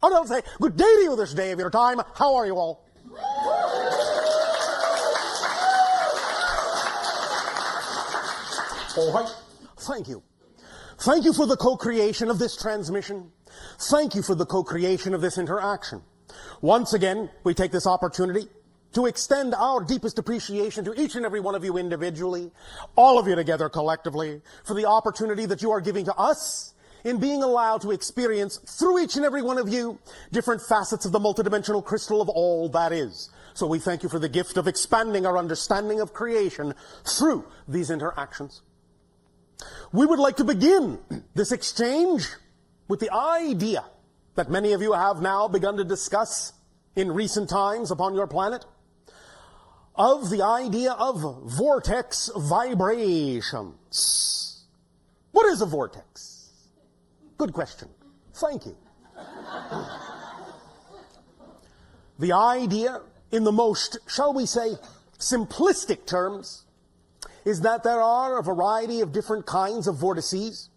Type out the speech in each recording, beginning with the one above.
And I'll say, good day to you this day of your time. How are you all? All right. Thank you. Thank you for the co-creation of this transmission. Thank you for the co-creation of this interaction. Once again, we take this opportunity to extend our deepest appreciation to each and every one of you individually, all of you together collectively, for the opportunity that you are giving to us in being allowed to experience through each and every one of you different facets of the multidimensional crystal of all that is. So we thank you for the gift of expanding our understanding of creation through these interactions. We would like to begin this exchange with the idea that many of you have now begun to discuss in recent times upon your planet, of the idea of vortex vibrations. What is a vortex? Good question. Thank you. The idea, in the most, shall we say, simplistic terms, is that there are a variety of different kinds of vortices.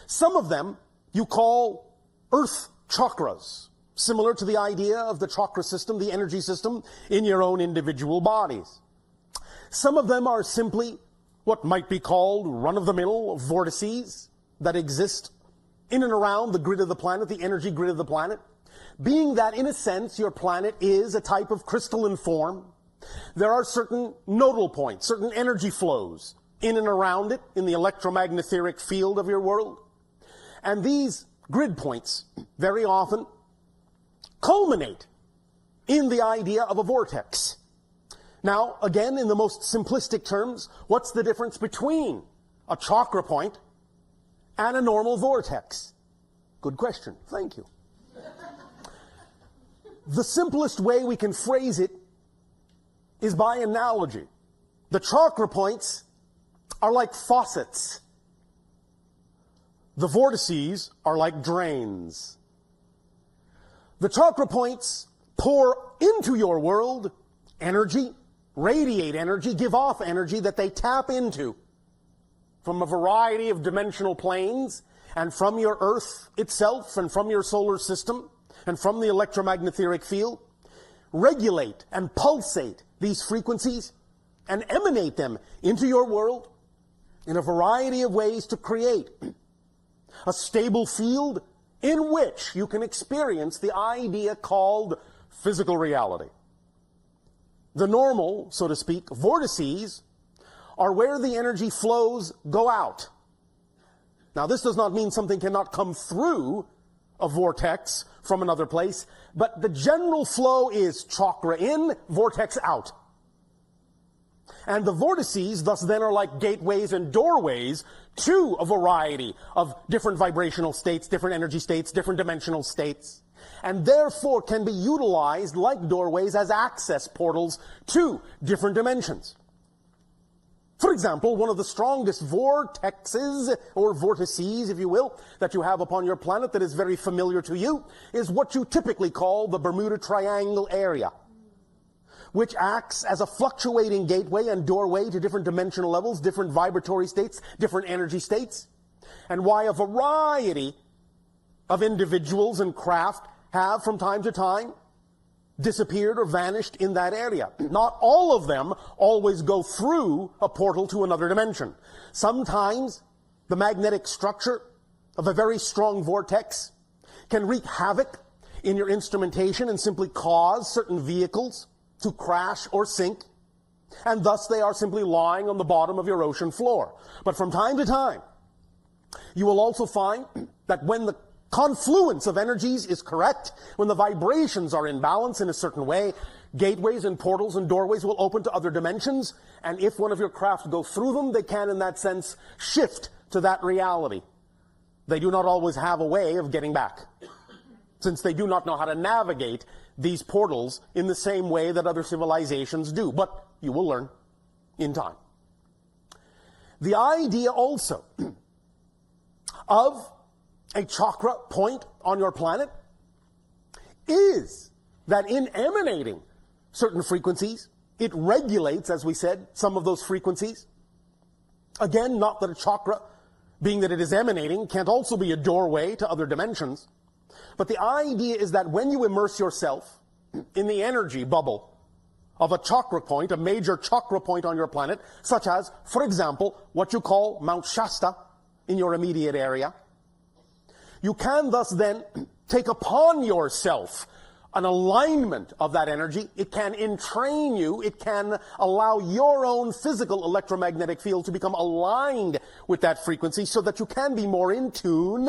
Some of them you call earth chakras, similar to the idea of the chakra system, the energy system in your own individual bodies. Some of them are simply what might be called run-of-the-mill vortices that exist in and around the grid of the planet, the energy grid of the planet, being that, in a sense, your planet is a type of crystalline form. There are certain nodal points, certain energy flows in and around it in the electromagnetic field of your world. And these grid points very often culminate in the idea of a vortex. Now, again, in the most simplistic terms, what's the difference between a chakra point and a normal vortex? Good question. Thank you. The simplest way we can phrase it is by analogy. The chakra points are like faucets. The vortices are like drains. The chakra points pour into your world energy, radiate energy, give off energy that they tap into from a variety of dimensional planes and from your Earth itself and from your solar system and from the electromagnetic field, regulate and pulsate these frequencies and emanate them into your world in a variety of ways to create a stable field in which you can experience the idea called physical reality. The normal, so to speak, vortices are where the energy flows go out. Now, this does not mean something cannot come through a vortex from another place, but the general flow is chakra in, vortex out. And the vortices, thus then, are like gateways and doorways to a variety of different vibrational states, different energy states, different dimensional states, and therefore can be utilized like doorways as access portals to different dimensions. For example, one of the strongest vortexes, or vortices, if you will, that you have upon your planet that is very familiar to you, is what you typically call the Bermuda Triangle area, which acts as a fluctuating gateway and doorway to different dimensional levels, different vibratory states, different energy states, and why a variety of individuals and craft have from time to time disappeared or vanished in that area. Not all of them always go through a portal to another dimension. Sometimes the magnetic structure of a very strong vortex can wreak havoc in your instrumentation and simply cause certain vehicles to crash or sink, and thus they are simply lying on the bottom of your ocean floor. But from time to time, you will also find that when the confluence of energies is correct, when the vibrations are in balance in a certain way, gateways and portals and doorways will open to other dimensions, and if one of your craft go through them, they can, in that sense, shift to that reality. They do not always have a way of getting back, since they do not know how to navigate these portals in the same way that other civilizations do. But you will learn in time. The idea also of a chakra point on your planet is that in emanating certain frequencies, it regulates, as we said, some of those frequencies. Again, not that a chakra, being that it is emanating, can't also be a doorway to other dimensions. But the idea is that when you immerse yourself in the energy bubble of a chakra point, a major chakra point on your planet, such as, for example, what you call Mount Shasta in your immediate area, you can thus then take upon yourself an alignment of that energy. It can entrain you. It can allow your own physical electromagnetic field to become aligned with that frequency so that you can be more in tune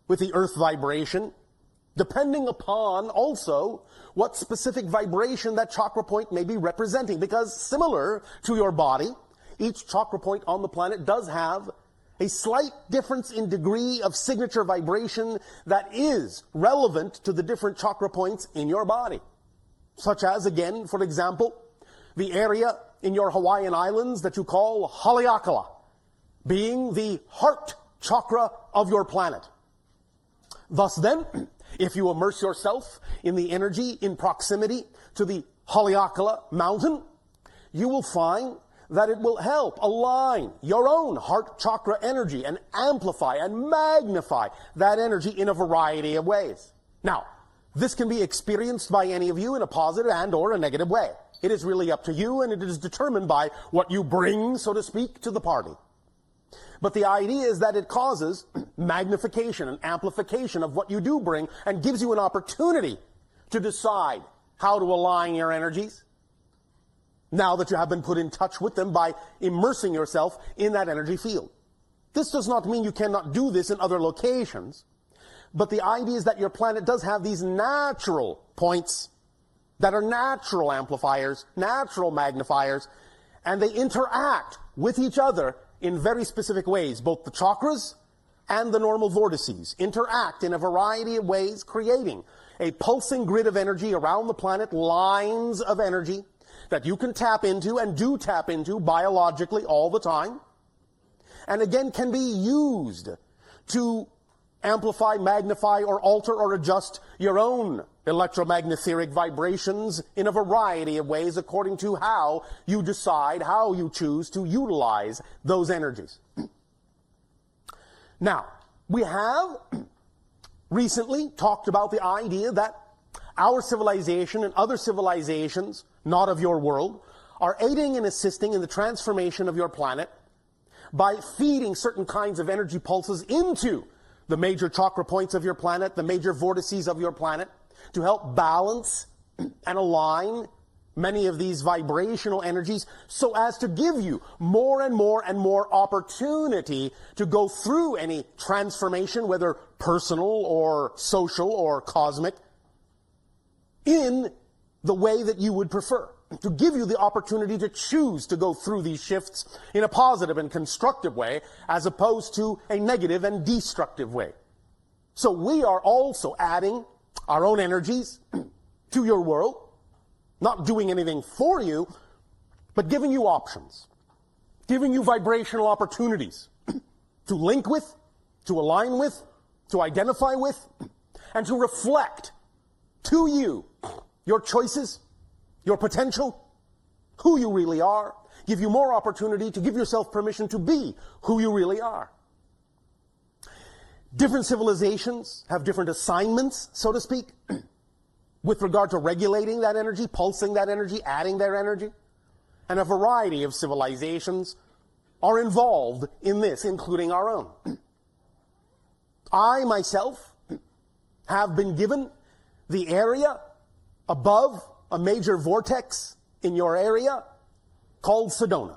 with the earth vibration, depending upon also what specific vibration that chakra point may be representing. Because similar to your body, each chakra point on the planet does have a slight difference in degree of signature vibration that is relevant to the different chakra points in your body. Such as, again, for example, the area in your Hawaiian Islands that you call Haleakala, being the heart chakra of your planet. Thus then, if you immerse yourself in the energy in proximity to the Haleakala mountain, you will find that it will help align your own heart chakra energy and amplify and magnify that energy in a variety of ways. Now, this can be experienced by any of you in a positive and or a negative way. It is really up to you, and it is determined by what you bring, so to speak, to the party. But the idea is that it causes magnification and amplification of what you do bring and gives you an opportunity to decide how to align your energies now that you have been put in touch with them by immersing yourself in that energy field. This does not mean you cannot do this in other locations, but the idea is that your planet does have these natural points that are natural amplifiers, natural magnifiers, and they interact with each other in very specific ways. Both the chakras and the normal vortices interact in a variety of ways, creating a pulsing grid of energy around the planet, lines of energy that you can tap into and do tap into biologically all the time, and again can be used to amplify, magnify, or alter or adjust your own electromagnetic vibrations in a variety of ways according to how you decide, how you choose to utilize those energies. Now, we have recently talked about the idea that our civilization and other civilizations, not of your world, are aiding and assisting in the transformation of your planet by feeding certain kinds of energy pulses into the major chakra points of your planet, the major vortices of your planet, to help balance and align many of these vibrational energies so as to give you more and more and more opportunity to go through any transformation, whether personal or social or cosmic, in the way that you would prefer, to give you the opportunity to choose to go through these shifts in a positive and constructive way as opposed to a negative and destructive way. So we are also adding our own energies to your world, not doing anything for you, but giving you options, giving you vibrational opportunities to link with, to align with, to identify with, and to reflect to you your choices, your potential, who you really are, give you more opportunity to give yourself permission to be who you really are. Different civilizations have different assignments, so to speak, with regard to regulating that energy, pulsing that energy, adding their energy. And a variety of civilizations are involved in this, including our own. I myself have been given the area above a major vortex in your area called Sedona.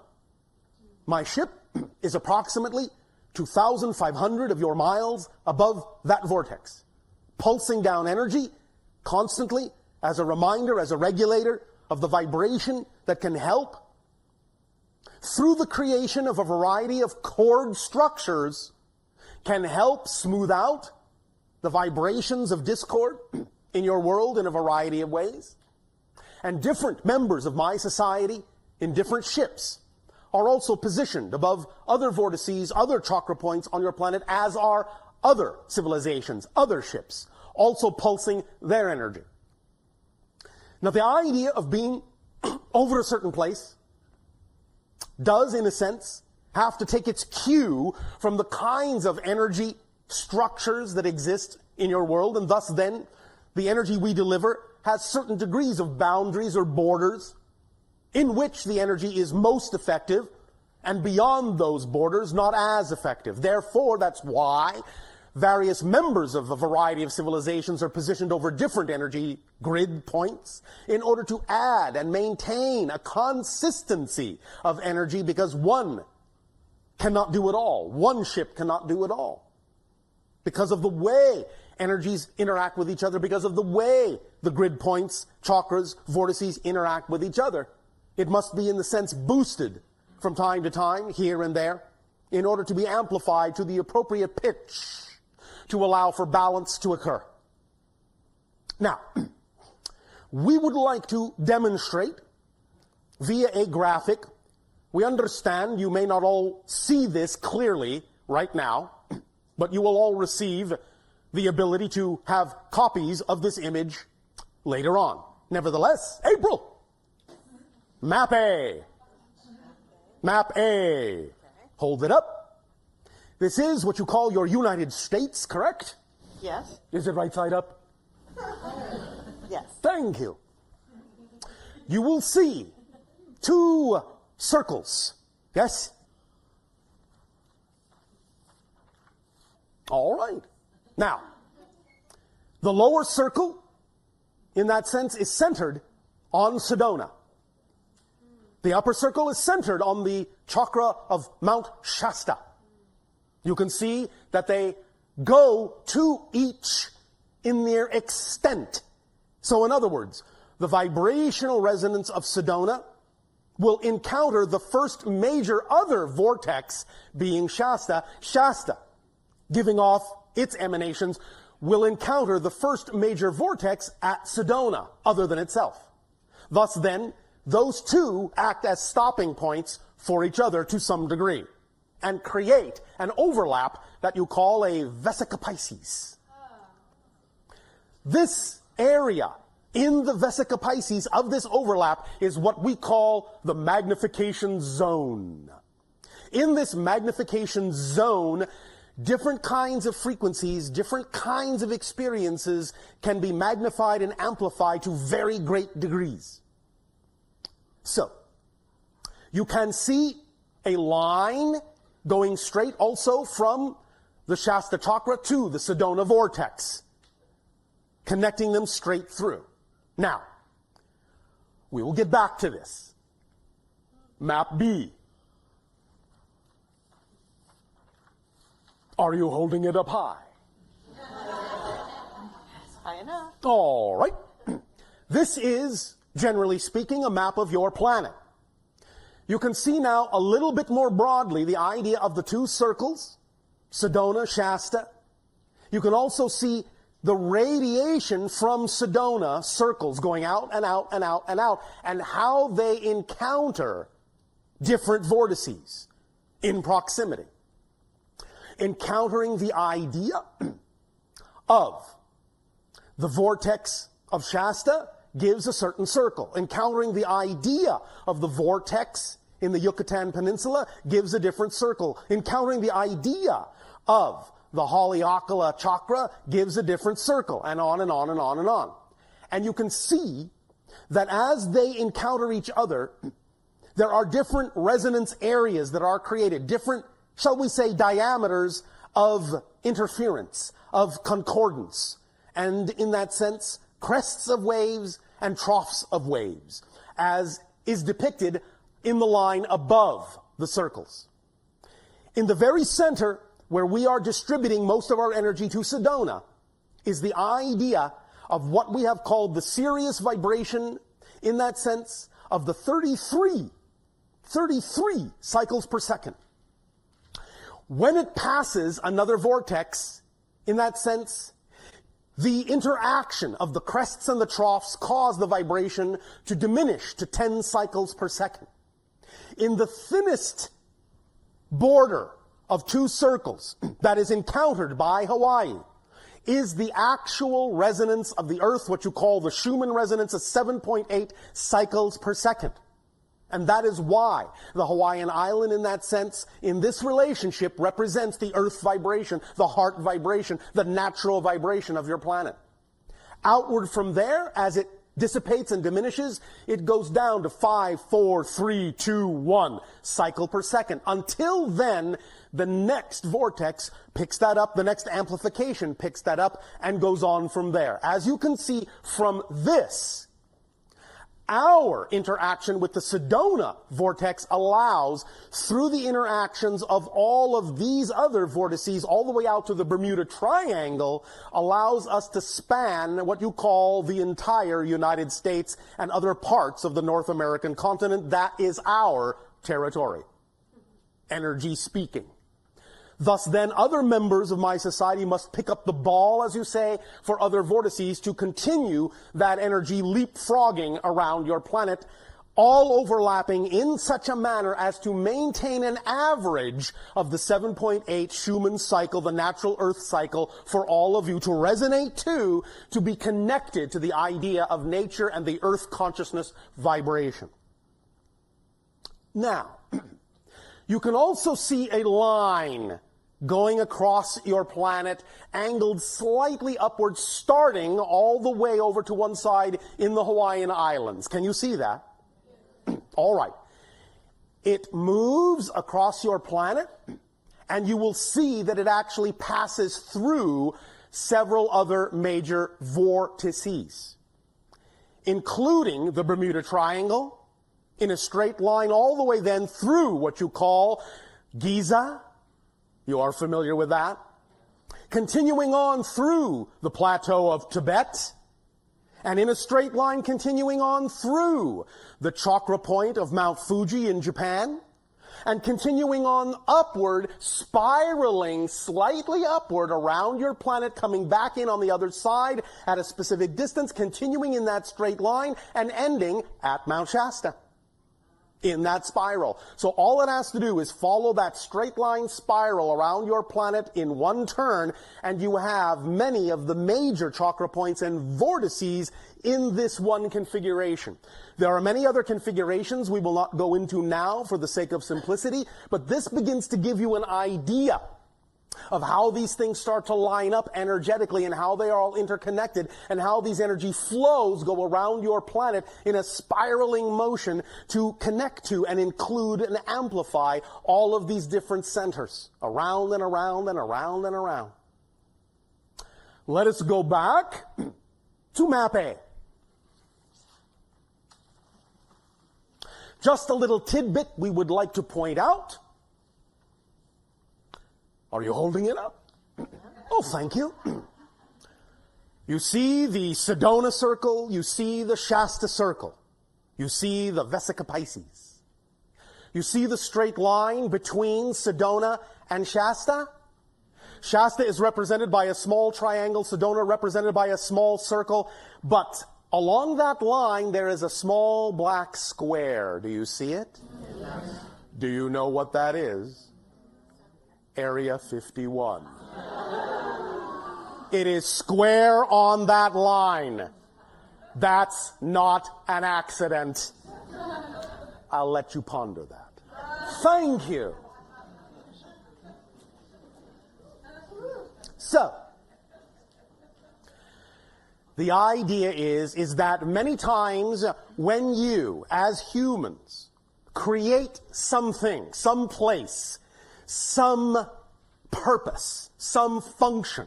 My ship is approximately 2,500 of your miles above that vortex, pulsing down energy constantly as a reminder, as a regulator of the vibration that can help through the creation of a variety of chord structures, can help smooth out the vibrations of discord in your world in a variety of ways. And different members of my society in different ships are also positioned above other vortices, other chakra points on your planet, as are other civilizations, other ships, also pulsing their energy. Now, the idea of being over a certain place does, in a sense, have to take its cue from the kinds of energy structures that exist in your world, and thus then the energy we deliver has certain degrees of boundaries or borders in which the energy is most effective, and beyond those borders, not as effective. Therefore, that's why various members of a variety of civilizations are positioned over different energy grid points in order to add and maintain a consistency of energy, because one cannot do it all. One ship cannot do it all. Because of the way energies interact with each other, because of the way the grid points, chakras, vortices interact with each other, it must be in the sense boosted from time to time, here and there, in order to be amplified to the appropriate pitch to allow for balance to occur. Now, we would like to demonstrate via a graphic. We understand you may not all see this clearly right now, but you will all receive the ability to have copies of this image later on. Nevertheless, April, map A. Map A. Hold it up. This is what you call your United States, correct? Yes. Is it right side up? Yes. Thank you. You will see two circles. Yes? All right. Now, the lower circle, in that sense, is centered on Sedona. The upper circle is centered on the chakra of Mount Shasta. You can see that they go to each in their extent. So in other words, the vibrational resonance of Sedona will encounter the first major other vortex, being Shasta. Shasta, giving off its emanations, will encounter the first major vortex at Sedona, other than itself. Thus then, those two act as stopping points for each other to some degree, and create an overlap that you call a vesica Pisces. This area in the vesica Pisces of this overlap is what we call the magnification zone. In this magnification zone, different kinds of frequencies, different kinds of experiences can be magnified and amplified to very great degrees. So, you can see a line going straight also from the Shasta chakra to the Sedona vortex, connecting them straight through. Now, we will get back to this. Map B. Are you holding it up high? High enough. All right. This is, generally speaking, a map of your planet. You can see now a little bit more broadly the idea of the two circles, Sedona, Shasta. You can also see the radiation from Sedona circles going out and out and out and out, and how they encounter different vortices in proximity. Encountering the idea of the vortex of Shasta gives a certain circle. Encountering the idea of the vortex in the Yucatan Peninsula gives a different circle. Encountering the idea of the Haleakala chakra gives a different circle, and on and on and on and on. And you can see that as they encounter each other, there are different resonance areas that are created, different, shall we say, diameters of interference, of concordance, and in that sense, crests of waves and troughs of waves, as is depicted in the line above the circles. In the very center, where we are distributing most of our energy to Sedona, is the idea of what we have called the serious vibration, in that sense, of the 33 cycles per second. When it passes another vortex, in that sense, the interaction of the crests and the troughs cause the vibration to diminish to 10 cycles per second. In the thinnest border of two circles that is encountered by Hawaii is the actual resonance of the Earth, what you call the Schumann resonance of 7.8 cycles per second. And that is why the Hawaiian island, in that sense, in this relationship, represents the earth vibration, the heart vibration, the natural vibration of your planet. Outward from there, as it dissipates and diminishes, it goes down to 5, 4, 3, 2, 1 cycle per second. Until then, the next vortex picks that up, the next amplification picks that up, and goes on from there. As you can see from this, our interaction with the Sedona vortex allows, through the interactions of all of these other vortices, all the way out to the Bermuda Triangle, allows us to span what you call the entire United States and other parts of the North American continent. That is our territory, energy speaking. Thus then, other members of my society must pick up the ball, as you say, for other vortices to continue that energy leapfrogging around your planet, all overlapping in such a manner as to maintain an average of the 7.8 Schumann cycle, the natural Earth cycle, for all of you to resonate to be connected to the idea of nature and the Earth consciousness vibration. Now, you can also see a line going across your planet, angled slightly upward, starting all the way over to one side in the Hawaiian Islands. Can you see that? All right. It moves across your planet, and you will see that it actually passes through several other major vortices, including the Bermuda Triangle, in a straight line all the way then through what you call Giza. You are familiar with that. Continuing on through the plateau of Tibet, and in a straight line continuing on through the Chakra point of Mount Fuji in Japan, and continuing on upward, spiraling slightly upward around your planet, coming back in on the other side at a specific distance, continuing in that straight line, and ending at Mount Shasta in that spiral. So all it has to do is follow that straight line spiral around your planet in one turn, and you have many of the major chakra points and vortices in this one configuration. There are many other configurations we will not go into now for the sake of simplicity, but this begins to give you an idea of how these things start to line up energetically and how they are all interconnected and how these energy flows go around your planet in a spiraling motion to connect to and include and amplify all of these different centers around and around and around and around. Let us go back to map A. Just a little tidbit we would like to point out. Are you holding it up? Oh, thank you. You see the Sedona circle. You see the Shasta circle. You see the Vesica Pisces. You see the straight line between Sedona and Shasta? Shasta is represented by a small triangle. Sedona represented by a small circle. But along that line, there is a small black square. Do you see it? Yes. Do you know what that is? Area 51. It is square on that line. That's not an accident. I'll let you ponder that. Thank you. So, the idea is that many times when you, as humans, create something, some place, some purpose, some function,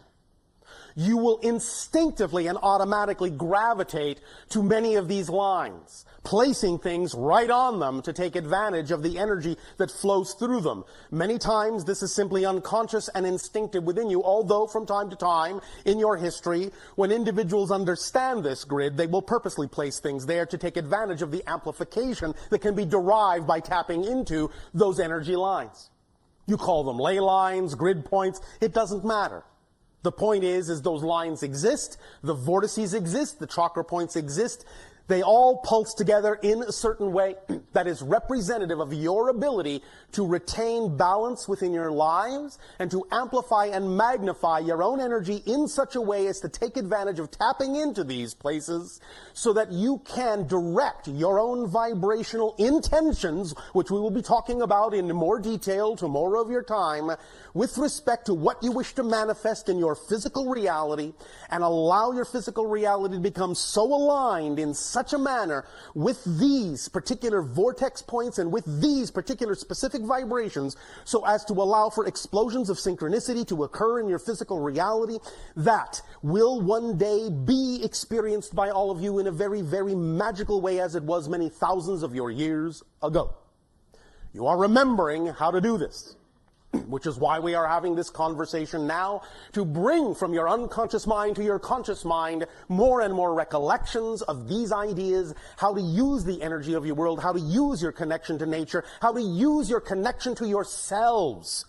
you will instinctively and automatically gravitate to many of these lines, placing things right on them to take advantage of the energy that flows through them. Many times this is simply unconscious and instinctive within you, although from time to time in your history, when individuals understand this grid, they will purposely place things there to take advantage of the amplification that can be derived by tapping into those energy lines. You call them ley lines, grid points, it doesn't matter. The point is those lines exist, the vortices exist, the chakra points exist. They all pulse together in a certain way that is representative of your ability to retain balance within your lives and to amplify and magnify your own energy in such a way as to take advantage of tapping into these places so that you can direct your own vibrational intentions, which we will be talking about in more detail tomorrow of your time, with respect to what you wish to manifest in your physical reality, and allow your physical reality to become so aligned in such a manner with these particular vortex points and with these particular specific vibrations so as to allow for explosions of synchronicity to occur in your physical reality that will one day be experienced by all of you in a very, very magical way as it was many thousands of your years ago. You are remembering how to do this, which is why we are having this conversation now, to bring from your unconscious mind to your conscious mind more and more recollections of these ideas, how to use the energy of your world, how to use your connection to nature, how to use your connection to yourselves,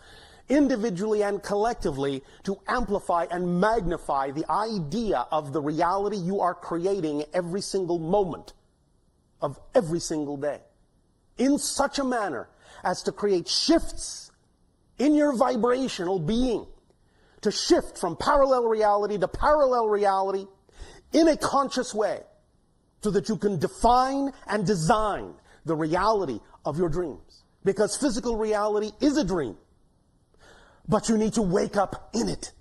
individually and collectively, to amplify and magnify the idea of the reality you are creating every single moment of every single day, in such a manner as to create shifts in your vibrational being, to shift from parallel reality to parallel reality in a conscious way so that you can define and design the reality of your dreams. Because physical reality is a dream, but you need to wake up in it.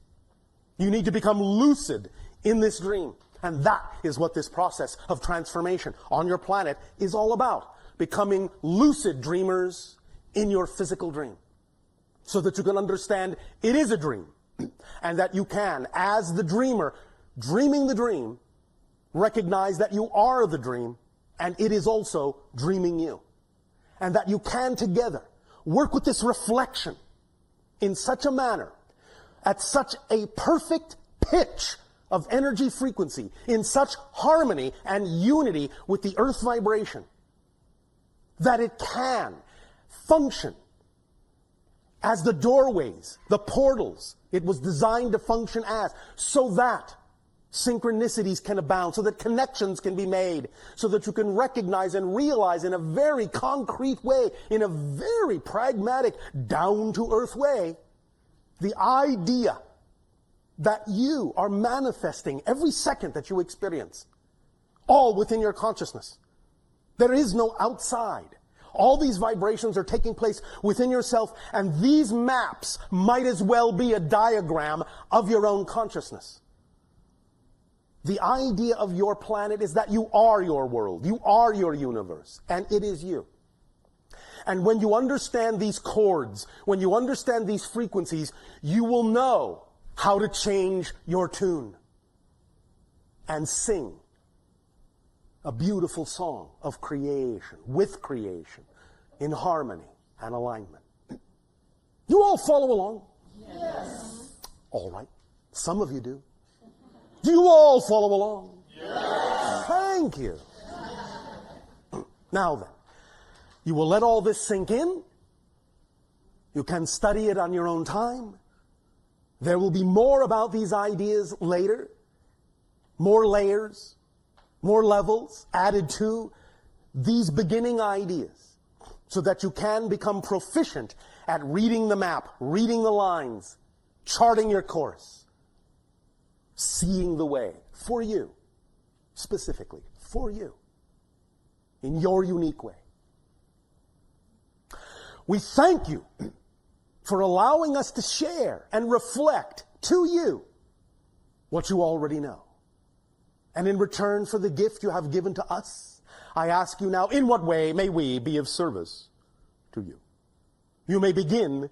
You need to become lucid in this dream. And that is what this process of transformation on your planet is all about. Becoming lucid dreamers in your physical dream. So that you can understand it is a dream. And that you can, as the dreamer, dreaming the dream, recognize that you are the dream and it is also dreaming you. And that you can together work with this reflection in such a manner, at such a perfect pitch of energy frequency, in such harmony and unity with the earth vibration, that it can function as the doorways, the portals it was designed to function as, so that synchronicities can abound, so that connections can be made, so that you can recognize and realize in a very concrete way, in a very pragmatic, down-to-earth way, the idea that you are manifesting every second that you experience, all within your consciousness. There is no outside. All these vibrations are taking place within yourself, and these maps might as well be a diagram of your own consciousness. The idea of your planet is that you are your world, you are your universe, and it is you. And when you understand these chords, when you understand these frequencies, you will know how to change your tune and sing a beautiful song of creation, with creation, in harmony and alignment. You all follow along? Yes. All right. Some of you do. Do you all follow along? Yes. Thank you. Now then, you will let all this sink in. You can study it on your own time. There will be more about these ideas later. More layers, more levels added to these beginning ideas so that you can become proficient at reading the map, reading the lines, charting your course, seeing the way for you, specifically for you, in your unique way. We thank you for allowing us to share and reflect to you what you already know. And in return for the gift you have given to us, I ask you now, in what way may we be of service to you? You may begin